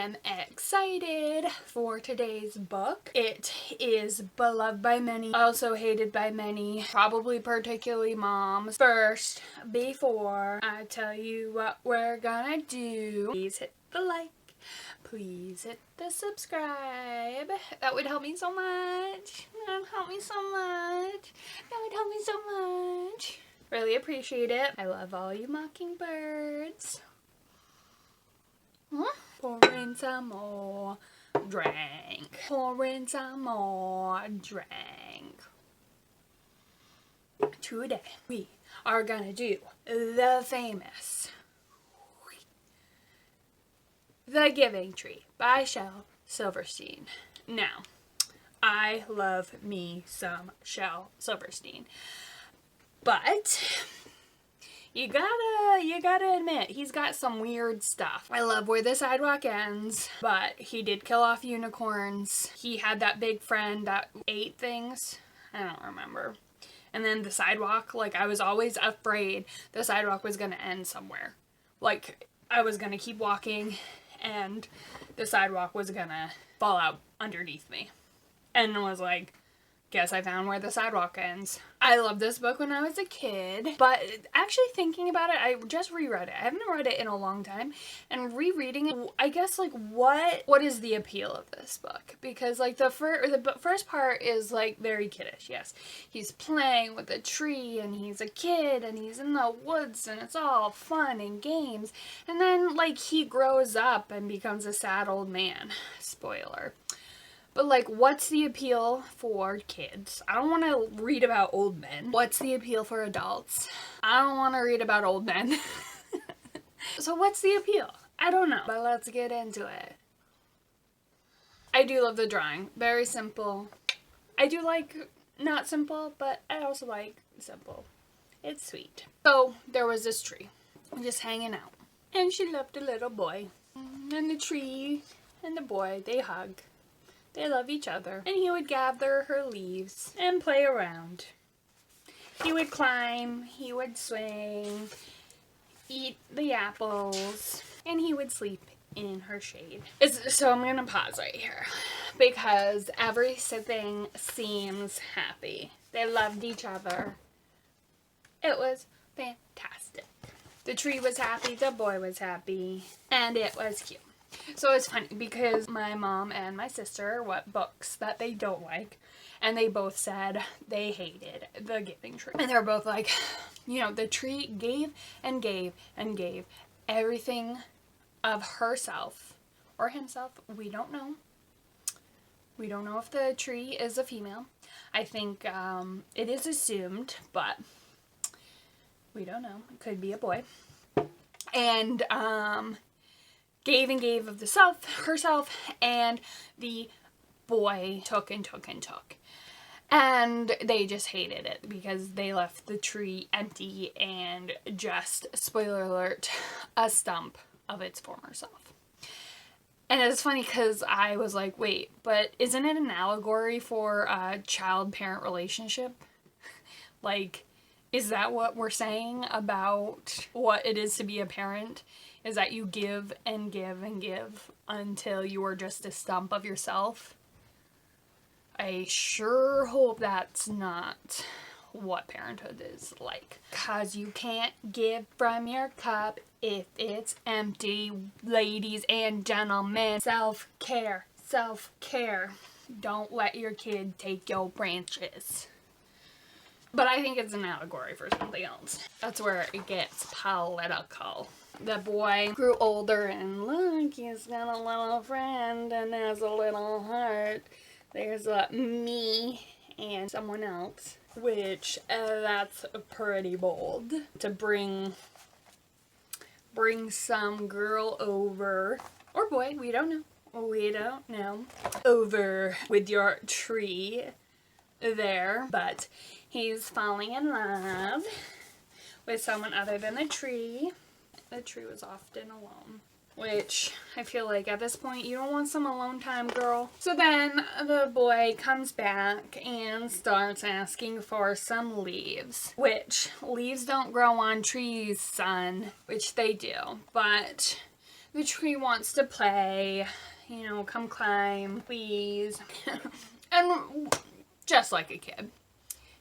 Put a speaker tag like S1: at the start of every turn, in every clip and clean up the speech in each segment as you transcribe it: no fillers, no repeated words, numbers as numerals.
S1: am excited for today's book. It is beloved by many, also hated by many, probably particularly moms. First, before I tell you what we're gonna do, please hit the like. Please hit the subscribe. That would help me so much. That would help me so much. That would help me so much. Really appreciate it. I love all you mockingbirds. Pour in some more drink. Pour in some more drink. Today we are gonna do the famous The Giving Tree by Shel Silverstein. Now, I love me some Shel Silverstein, but you gotta admit, he's got some weird stuff. I love Where the Sidewalk Ends, but he did kill off unicorns. He had that big friend that ate things. I don't remember. And then the sidewalk, like, I was always afraid the sidewalk was gonna end somewhere. Like, I was gonna keep walking and the sidewalk was gonna fall out underneath me. And I was like, guess I found where the sidewalk ends. I loved this book when I was a kid, but actually thinking about it, I just reread it. I haven't read it in a long time, and rereading it, I guess, like, what is the appeal of this book? Because, like, the first part is, like, very kiddish, yes. He's playing with a tree, and he's a kid, and he's in the woods, and it's all fun and games. And then, like, he grows up and becomes a sad old man. Spoiler. But, like, what's the appeal for kids? I don't want to read about old men. What's the appeal for adults? I don't want to read about old men. So what's the appeal? I don't know. But let's get into it. I do love the drawing. Very simple. I do like not simple, but I also like simple. It's sweet. So there was this tree just hanging out. And she loved a little boy. And the tree and the boy, they hug. They love each other. And he would gather her leaves and play around. He would climb, he would swing, eat the apples, and he would sleep in her shade. So I'm going to pause right here because everything seems happy. They loved each other. It was fantastic. The tree was happy, the boy was happy, and it was cute. So it's funny because my mom and my sister, what books that they don't like, and they both said they hated The Giving Tree. And they were both like, you know, the tree gave and gave and gave everything of herself or himself. We don't know. We don't know if the tree is a female. I think it is assumed, but we don't know. It could be a boy. And gave and gave of herself, and the boy took and took and took. And they just hated it because they left the tree empty and just, spoiler alert, a stump of its former self. And it's funny because I was like, wait, but isn't it an allegory for a child-parent relationship? Like, is that what we're saying about what it is to be a parent? Is that you give and give and give until you are just a stump of yourself? I sure hope that's not what parenthood is like. 'Cause you can't give from your cup if it's empty, ladies and gentlemen. Self-care, self-care. Don't let your kid take your branches. But I think it's an allegory for something else. That's where it gets political. The boy grew older and look, he's got a little friend and has a little heart. There's me and someone else, which that's pretty bold. To bring some girl over, or boy, we don't know, over with your tree there, but he's falling in love with someone other than the tree. The tree was often alone, which I feel like at this point you don't want some alone time, girl. So then the boy comes back and starts asking for some leaves, which leaves don't grow on trees, son, which they do, but The tree wants to play, come climb, please. And just like a kid.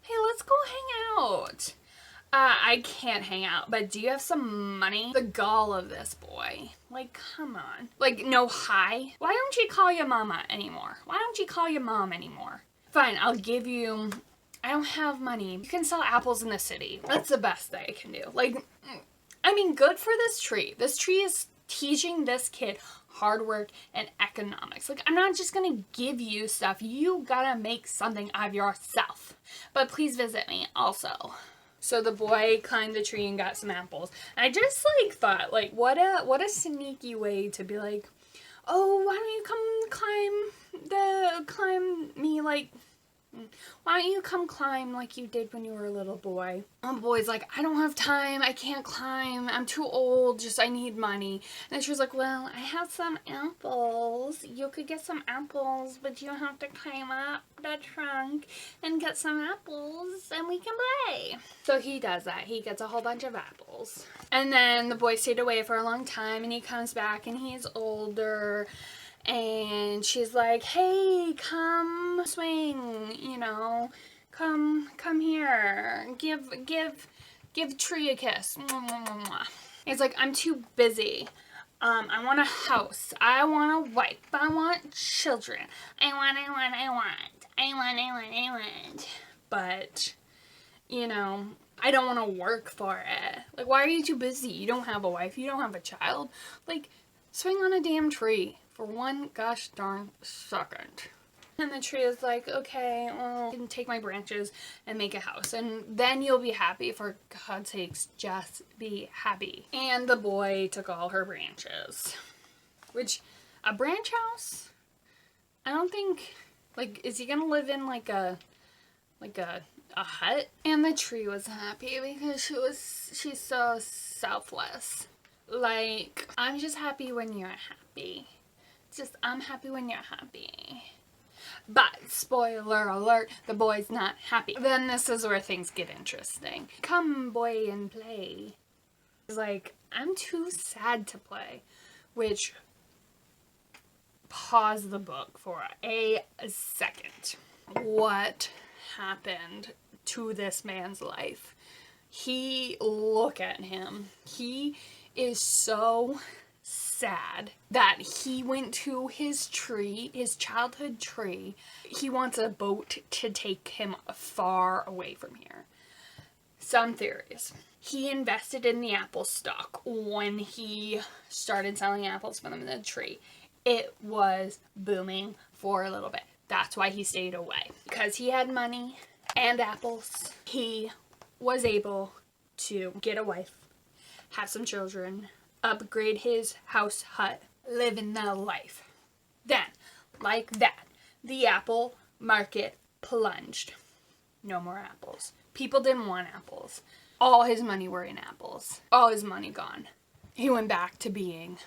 S1: Hey, let's go hang out. I can't hang out, but do you have some money? The gall of this boy. Like, come on. Like, no hi? Why don't you call your mama anymore? Why don't you call your mom anymore? Fine, I'll give you... I don't have money. You can sell apples in the city. That's the best that I can do. Like, I mean, good for this tree. This tree is teaching this kid hard work and economics. Like, I'm not just gonna give you stuff. You gotta make something of yourself. But please visit me also. So the boy climbed the tree and got some apples. And I just like thought, like, what a sneaky way to be like, oh, why don't you come climb me, like, why don't you come climb like you did when you were a little boy? And the boy's like, I don't have time. I can't climb. I'm too old. Just, I need money. And she was like, well, I have some apples. You could get some apples, but you have to climb up the trunk and get some apples and we can play. So he does that. He gets a whole bunch of apples. And then the boy stayed away for a long time and he comes back and he's older. And she's like, hey, come swing, come here, give Tree a kiss. It's like, I'm too busy. I want a house. I want a wife. I want children. I want. But, I don't want to work for it. Like, why are you too busy? You don't have a wife. You don't have a child. Like, swing on a damn tree. For one gosh darn second. And the tree is like, okay, well, I can take my branches and make a house. And then you'll be happy. For God's sakes, just be happy. And the boy took all her branches. Which, a branch house? I don't think, like, is he gonna live in like a hut? And the tree was happy because she's so selfless. Like, I'm just happy when you're happy. Just, I'm happy when you're happy. But, spoiler alert, the boy's not happy. Then this is where things get interesting. Come, boy, and play. He's like, I'm too sad to play. Which, pause the book for a second. What happened to this man's life? Look at him. He is so sad that he went to his tree, his childhood tree. He wants a boat to take him far away from here. Some theories. He invested in the apple stock when he started selling apples from the tree. It was booming for a little bit. That's why he stayed away. Because he had money and apples. He was able to get a wife, have some children, upgrade his house hut, living the life. Then, like that, the apple market plunged. No more apples. People didn't want apples. All his money were in apples. All his money gone. He went back to being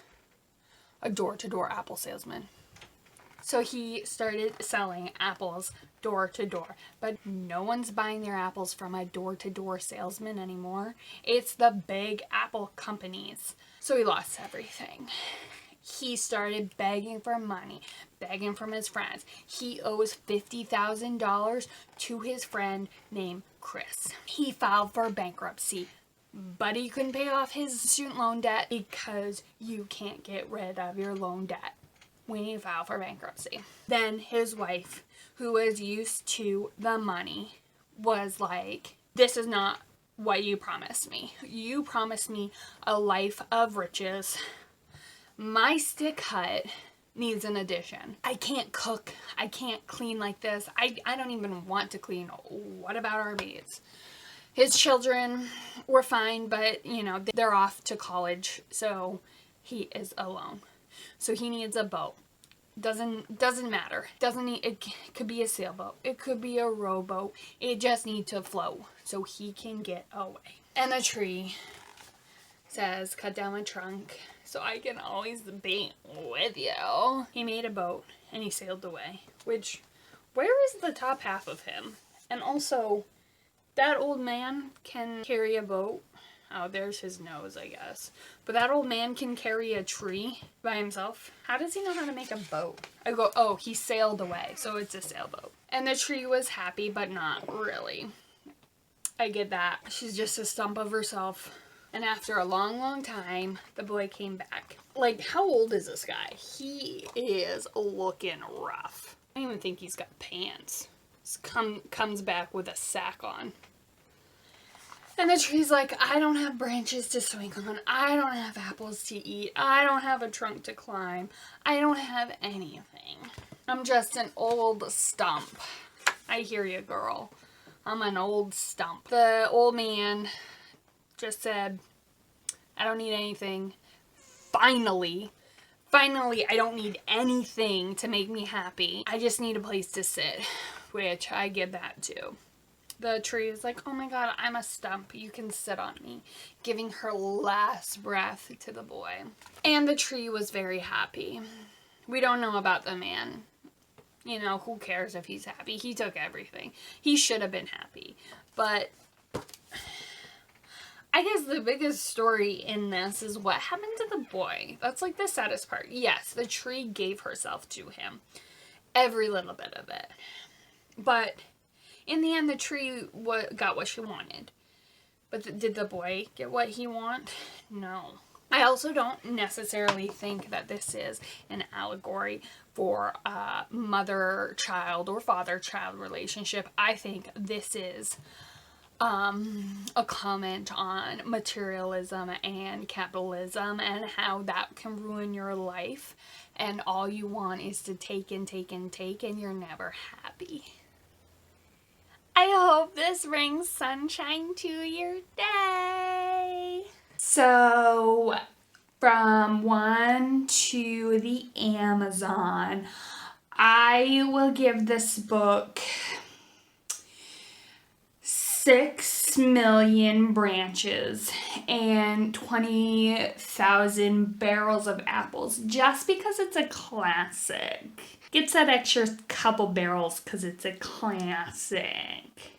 S1: a door-to-door apple salesman. So he started selling apples door to door. But no one's buying their apples from a door-to-door salesman anymore. It's the big apple companies. So he lost everything. He started begging for money, begging from his friends. He owes $50,000 to his friend named Chris. He filed for bankruptcy, but he couldn't pay off his student loan debt because you can't get rid of your loan debt when you file for bankruptcy. Then his wife, who was used to the money, was like, this is not what you promised me. You promised me a life of riches. My stick hut needs an addition. I can't cook. I can't clean like this. I don't even want to clean. What about our maids? His children were fine, but, they're off to college, so he is alone. So he needs a boat. Doesn't matter. It could be a sailboat. It could be a rowboat. It just needs to float so he can get away. And the tree says, cut down my trunk so I can always be with you. He made a boat and he sailed away. Which, where is the top half of him? And also, that old man can carry a boat. Oh, there's his nose, I guess. But that old man can carry a tree by himself. How does he know how to make a boat? I go, oh, he sailed away, so it's a sailboat. And the tree was happy, but not really. I get that. She's just a stump of herself. And after a long, long time, the boy came back. Like, how old is this guy? He is looking rough. I don't even think he's got pants. Comes back with a sack on. And the tree's like, I don't have branches to swing on. I don't have apples to eat. I don't have a trunk to climb. I don't have anything. I'm just an old stump. I hear you, girl. I'm an old stump. The old man just said, I don't need anything. Finally, I don't need anything to make me happy. I just need a place to sit, which I get that too. The tree is like, oh my God, I'm a stump. You can sit on me. Giving her last breath to the boy. And the tree was very happy. We don't know about the man. You know, who cares if he's happy? He took everything. He should have been happy. But I guess the biggest story in this is what happened to the boy. That's like the saddest part. Yes, the tree gave herself to him. Every little bit of it. But in the end, the tree got what she wanted. But did the boy get what he wanted? No. I also don't necessarily think that this is an allegory for a mother-child or father-child relationship. I think this is a comment on materialism and capitalism and how that can ruin your life. And all you want is to take and take and take, and you're never happy. I hope this brings sunshine to your day. So, from 1 to the Amazon, I will give this book 6 million branches and 20,000 barrels of apples just because it's a classic. Gets that extra couple barrels because it's a classic.